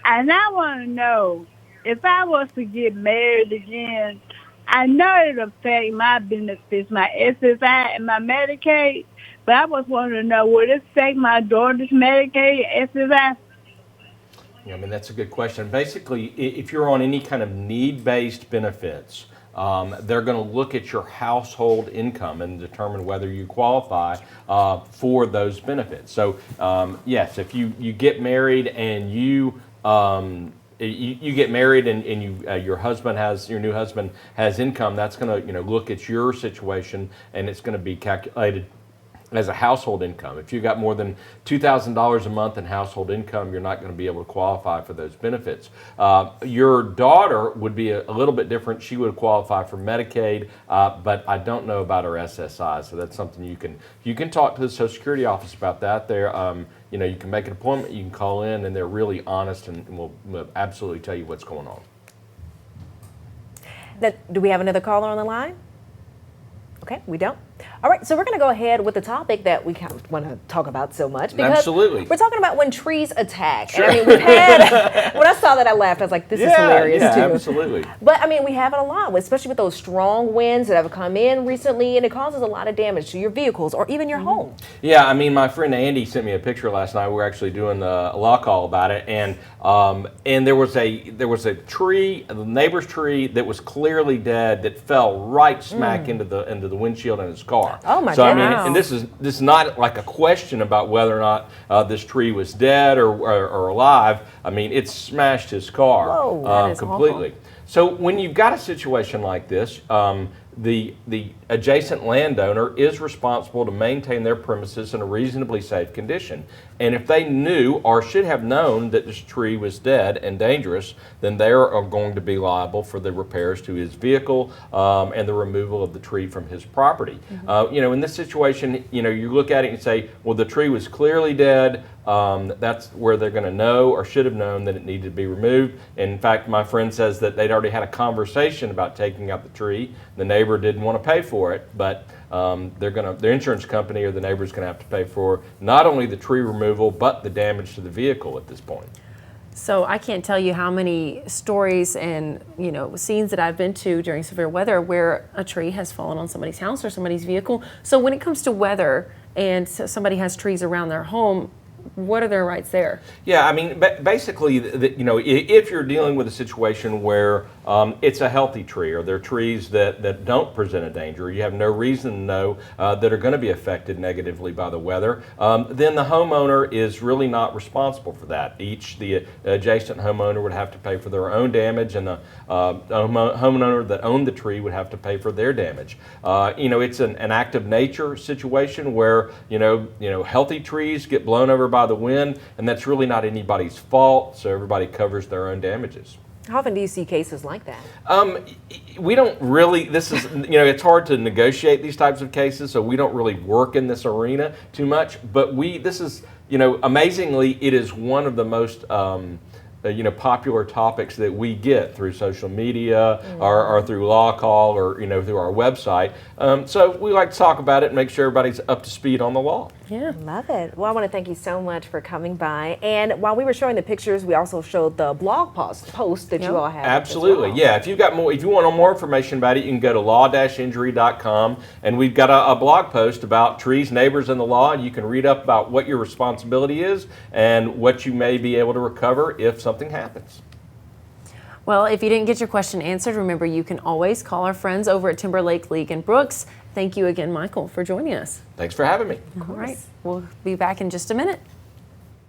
And I want to know if I was to get married again, I know it'll affect my benefits, my SSI and my Medicaid, but I was wanting to know, would it affect my daughter's Medicaid, SSI? Yeah, I mean, that's a good question. Basically, if you're on any kind of need-based benefits, they're going to look at your household income and determine whether you qualify for those benefits. So, yes, if you get married and you get married and your new husband has income, that's going to look at your situation and it's going to be calculated as a household income. If you got more than $2,000 a month in household income, you're not going to be able to qualify for those benefits. Your daughter would be a little bit different. She would qualify for Medicaid, but I don't know about her SSI. So that's something you can talk to the Social Security office about that. You can make an appointment, you can call in, and they're really honest and will absolutely tell you what's going on. Do we have another caller on the line? Okay, we don't. All right, so we're going to go ahead with the topic that we kind of want to talk about so much. Because Absolutely. We're talking about when trees attack. Sure. And I mean, we've had, when I saw that, I laughed. I was like, this is hilarious, too. Yeah, absolutely. But I mean, we have it a lot, especially with those strong winds that have come in recently, and it causes a lot of damage to your vehicles or even your home. Yeah, I mean, my friend Andy sent me a picture last night. We were actually doing a law call about it, and there was a tree, the neighbor's tree, that was clearly dead that fell right smack into the windshield in his car. Oh my So I goodness. mean, and this is not like a question about whether or not this tree was dead or alive. I mean, it smashed his car Whoa, that is completely. awful. So when you've got a situation like this, the adjacent landowner is responsible to maintain their premises in a reasonably safe condition. And if they knew or should have known that this tree was dead and dangerous, then they are going to be liable for the repairs to his vehicle and the removal of the tree from his property. In this situation, you look at it and say, well, the tree was clearly dead. That's where they're going to know or should have known that it needed to be removed. And in fact, my friend says that they'd already had a conversation about taking out the tree. The neighbor didn't want to pay for it, but their insurance company or the neighbor's going to have to pay for not only the tree removal but the damage to the vehicle at this point. So I can't tell you how many stories and scenes that I've been to during severe weather where a tree has fallen on somebody's house or somebody's vehicle. So when it comes to weather and somebody has trees around their home, what are their rights there? Yeah, I mean, basically, if you're dealing with a situation where it's a healthy tree or they're trees that don't present a danger, you have no reason to know that are going to be affected negatively by the weather, then the homeowner is really not responsible for that. The adjacent homeowner would have to pay for their own damage, and the homeowner that owned the tree would have to pay for their damage. It's an act of nature situation where healthy trees get blown over by the wind, and that's really not anybody's fault, so everybody covers their own damages. How often do you see cases like that? We don't really, it's hard to negotiate these types of cases, so we don't really work in this arena too much, but amazingly, it is one of the most popular topics that we get through social media or through law call or through our website. So we like to talk about it and make sure everybody's up to speed on the law. Yeah. Love it. Well, I want to thank you so much for coming by. And while we were showing the pictures, we also showed the blog post that you all have. Absolutely. Well. Yeah. If you want more information about it, you can go to law-injury.com, and we've got a blog post about trees, neighbors, and the law. And you can read up about what your responsibility is and what you may be able to recover if something happens. Well, if you didn't get your question answered, remember you can always call our friends over at Timberlake, League and Brooks. Thank you again, Michael, for joining us. Thanks for having me. All right. We'll be back in just a minute.